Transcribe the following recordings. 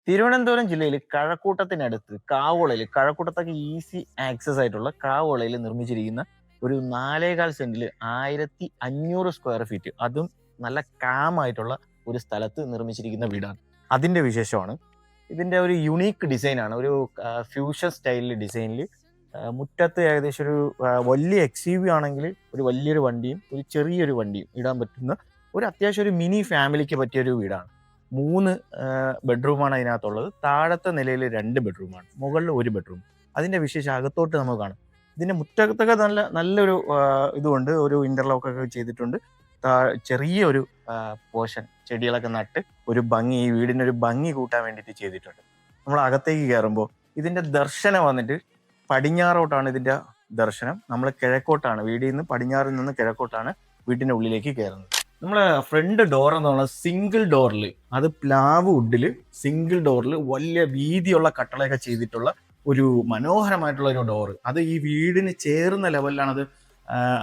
തിരുവനന്തപുരം ജില്ലയിൽ കഴക്കൂട്ടത്തിനടുത്ത് കാവോളയിൽ കഴക്കൂട്ടത്തൊക്കെ easy access ആയിട്ടുള്ള കാവോളയിൽ നിർമ്മിച്ചിരിക്കുന്ന ഒരു 4.25 സെന്റിൽ 1500 സ്ക്വയർ ഫീറ്റ്, അതും നല്ല കാമായിട്ടുള്ള ഒരു സ്ഥലത്ത് നിർമ്മിച്ചിരിക്കുന്ന വീടാണ്. അതിന്റെ വിശേഷമാണ്. ഇതിന്റെ ഒരു യുണീക്ക് ഡിസൈനാണ്. ഒരു ഫ്യൂഷൻ സ്റ്റൈലിൽ ഡിസൈനിൽ മുറ്റത്ത് ഏകദേശം ഒരു വലിയ XUV ആണെങ്കിൽ ഒരു വലിയൊരു വണ്ടിയും ഒരു ചെറിയൊരു വണ്ടിയും ഇടാൻ പറ്റുന്ന ഒരു അത്യാവശ്യം ഒരു മിനി ഫാമിലിക്ക് പറ്റിയ ഒരു വീടാണ്. 3 ബെഡ്റൂമാണ് അതിനകത്തുള്ളത്. താഴത്തെ നിലയിൽ 2 ബെഡ്റൂമാണ്, മുകളിൽ 1 ബെഡ്റൂം. അതിന്റെ വിശേഷം അകത്തോട്ട് നമുക്ക് കാണാം. ഇതിന്റെ മുറ്റത്തൊക്കെ നല്ലൊരു ഇതുകൊണ്ട് ഒരു ഇന്റർലോക്ക് ഒക്കെ ചെയ്തിട്ടുണ്ട്. ചെറിയൊരു പോർഷൻ ചെടികളൊക്കെ നട്ട് ഒരു ഭംഗി, ഈ വീടിന് ഒരു ഭംഗി കൂട്ടാൻ വേണ്ടിയിട്ട് ചെയ്തിട്ടുണ്ട്. നമ്മൾ അകത്തേക്ക് കയറുമ്പോൾ ഇതിന്റെ ദർശനം വന്നിട്ട് പടിഞ്ഞാറോട്ടാണ് ഇതിന്റെ ദർശനം. നമ്മൾ കിഴക്കോട്ടാണ്, വീടിൽ നിന്ന് പടിഞ്ഞാറിൽ നിന്ന് കിഴക്കോട്ടാണ് വീടിന്റെ ഉള്ളിലേക്ക് കയറുന്നത്. നമ്മളെ ഫ്രണ്ട് ഡോർ എന്ന് പറഞ്ഞാൽ സിംഗിൾ ഡോറിൽ, അത് പ്ലാവ് വുഡില് സിംഗിൾ ഡോറിൽ വലിയ വീതിയുള്ള കട്ടളയൊക്കെ ചെയ്തിട്ടുള്ള ഒരു മനോഹരമായിട്ടുള്ള ഒരു ഡോറ്. അത് ഈ വീടിന് ചേർന്ന ലെവലിലാണ് അത്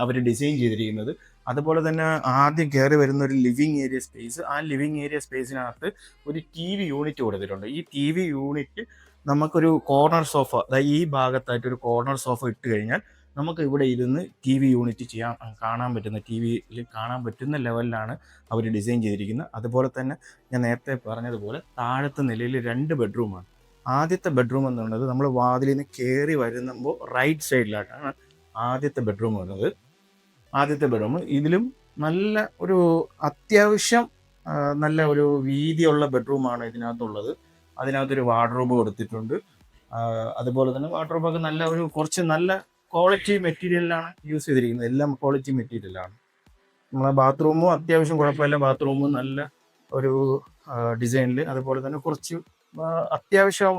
അവർ ഡിസൈൻ ചെയ്തിരിക്കുന്നത്. അതുപോലെ തന്നെ ആദ്യം കയറി വരുന്ന ഒരു ലിവിങ് ഏരിയ സ്പേസ്, ആ ലിവിങ് ഏരിയ സ്പേസിനകത്ത് ഒരു TV യൂണിറ്റ് കൊടുത്തിട്ടുണ്ട്. ഈ TV യൂണിറ്റ് നമുക്കൊരു കോർണർ സോഫ, അതായത് ഈ ഭാഗത്തായിട്ട് ഒരു കോർണർ സോഫ ഇട്ട് കഴിഞ്ഞാൽ നമുക്ക് ഇവിടെ ഇരുന്ന് TV യൂണിറ്റ് കാണാൻ പറ്റുന്ന, TVയിൽ കാണാൻ പറ്റുന്ന ലെവലിലാണ് അവർ ഡിസൈൻ ചെയ്തിരിക്കുന്നത്. അതുപോലെ തന്നെ ഞാൻ നേരത്തെ പറഞ്ഞതുപോലെ താഴത്തെ നിലയിൽ 2 ബെഡ്റൂമാണ്. ആദ്യത്തെ ബെഡ്റൂം എന്ന് പറയുന്നത് നമ്മൾ വാതിലിൽ നിന്ന് കയറി വരുമ്പോൾ റൈറ്റ് സൈഡിലായിട്ടാണ് ആദ്യത്തെ ബെഡ്റൂം വരുന്നത്. ആദ്യത്തെ ബെഡ്റൂം ഇതിലും നല്ല ഒരു അത്യാവശ്യം നല്ല ഒരു വീതിയുള്ള ബെഡ്റൂമാണ് ഇതിനകത്തുള്ളത്. അതിനകത്തൊരു വാർഡ്രോബ് കൊടുത്തിട്ടുണ്ട്. അതുപോലെ തന്നെ വാർഡ്രോബൊക്കെ നല്ല ഒരു കുറച്ച് നല്ല ക്വാളിറ്റി മെറ്റീരിയലാണ് യൂസ് ചെയ്തിരിക്കുന്നത്. എല്ലാം ക്വാളിറ്റി മെറ്റീരിയലാണ്. നമ്മളെ ബാത്റൂമും അത്യാവശ്യം കുഴപ്പമില്ല. ബാത്റൂമും നല്ല ഒരു ഡിസൈനിൽ, അതുപോലെ തന്നെ കുറച്ച് അത്യാവശ്യം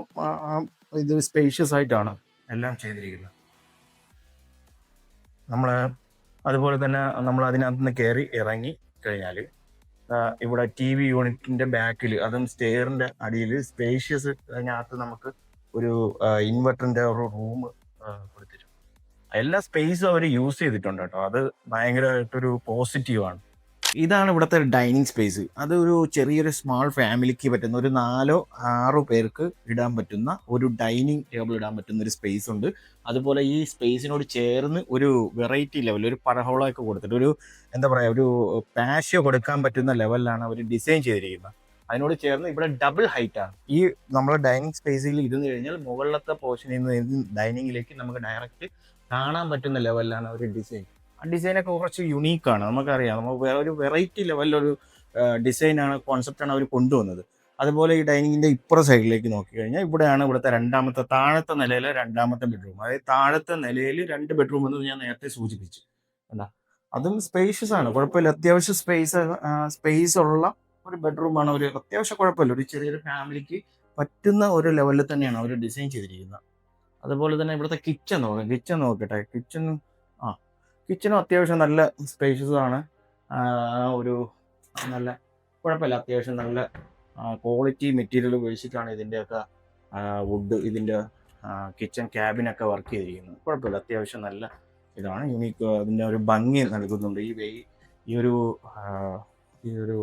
ഇത് സ്പേഷ്യസ് ആയിട്ടാണ് എല്ലാം ചെയ്തിരിക്കുന്നത്. അതുപോലെ തന്നെ നമ്മൾ അതിനകത്ത് നിന്ന് കയറി ഇറങ്ങി കഴിഞ്ഞാൽ ഇവിടെ TV യൂണിറ്റിന്റെ ബാക്കിൽ, അതും സ്റ്റെയറിന്റെ അടിയിൽ സ്പേഷ്യസ്, അതിനകത്ത് നമുക്ക് ഒരു ഇൻവെർട്ടറിന്റെ ഒരു റൂം കൊടുത്തിട്ടുണ്ട്. എല്ലാ സ്പേസും അവർ യൂസ് ചെയ്തിട്ടുണ്ട് കേട്ടോ. അത് ഭയങ്കരമായിട്ടൊരു പോസിറ്റീവാണ്. ഇതാണ് ഇവിടുത്തെ ഡൈനിങ് സ്പേസ്. അത് ഒരു ചെറിയൊരു സ്മാൾ ഫാമിലിക്ക് പറ്റുന്ന ഒരു 4-6 പേർക്ക് ഇടാൻ പറ്റുന്ന ഒരു ഡൈനിങ് ടേബിൾ ഇടാൻ പറ്റുന്ന ഒരു സ്പേസ് ഉണ്ട്. അതുപോലെ ഈ സ്പേസിനോട് ചേർന്ന് ഒരു വെറൈറ്റി ലെവൽ, ഒരു പടഹോളൊക്കെ കൊടുത്തിട്ട് ഒരു എന്താ പറയുക, ഒരു പാഷ്യോ കൊടുക്കാൻ പറ്റുന്ന ലെവലിലാണ് അവർ ഡിസൈൻ ചെയ്തിരിക്കുന്നത്. അതിനോട് ചേർന്ന് ഇവിടെ ഡബിൾ ഹൈറ്റ് ആണ്. ഈ നമ്മുടെ ഡൈനിങ് സ്പേസിൽ ഇരുന്ന് കഴിഞ്ഞാൽ മുകളിലത്തെ പോർഷനിൽ നിന്ന് ഡൈനിങ്ങിലേക്ക് നമുക്ക് ഡയറക്റ്റ് കാണാൻ പറ്റുന്ന ലെവലിലാണ് അവർ ഡിസൈൻ. ആ ഡിസൈനൊക്കെ കുറച്ച് യുണീക്കാണ്. നമുക്കറിയാം, നമുക്ക് ഒരു വെറൈറ്റി ലെവലിലൊരു ഡിസൈനാണ്, കോൺസെപ്റ്റാണ് അവർ കൊണ്ടുവന്നത്. അതുപോലെ ഈ ഡൈനിങ്ങിന്റെ ഇപ്പുറ സൈഡിലേക്ക് നോക്കിക്കഴിഞ്ഞാൽ ഇവിടെയാണ് ഇവിടുത്തെ താഴത്തെ നിലയിലെ 2ാമത്തെ ബെഡ്റൂം. അതായത് താഴത്തെ നിലയിൽ 2 ബെഡ്റൂം എന്ന് ഞാൻ നേരത്തെ സൂചിപ്പിച്ചു. എന്താ, അതും സ്പേഷ്യസ് ആണ്, കുഴപ്പമില്ല. അത്യാവശ്യം സ്പേസ് ഉള്ള ഒരു ബെഡ്റൂമാണ്. ഒരു അത്യാവശ്യം കുഴപ്പമില്ല, ഒരു ചെറിയൊരു ഫാമിലിക്ക് പറ്റുന്ന ഒരു ലെവലിൽ തന്നെയാണ് അവർ ഡിസൈൻ ചെയ്തിരിക്കുന്നത്. അതുപോലെ തന്നെ ഇവിടുത്തെ കിച്ചൺ നോക്കട്ടെ. കിച്ചണും അത്യാവശ്യം നല്ല സ്പേഷ്യസ് ആണ്. ഒരു നല്ല കുഴപ്പമില്ല, അത്യാവശ്യം നല്ല ക്വാളിറ്റി മെറ്റീരിയൽ ഉപയോഗിച്ചിട്ടാണ് ഇതിൻ്റെയൊക്കെ വുഡ്, ഇതിൻ്റെ കിച്ചൺ ക്യാബിനൊക്കെ വർക്ക് ചെയ്തിരിക്കുന്നത്. കുഴപ്പമില്ല, അത്യാവശ്യം നല്ല ഇതാണ്. യുണീക്ക്, അതിൻ്റെ ഒരു ഭംഗി നൽകുന്നുണ്ട് ഈ ഒരു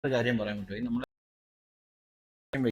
ഒരു കാര്യം പറയാൻ പറ്റുമോ? നമ്മൾ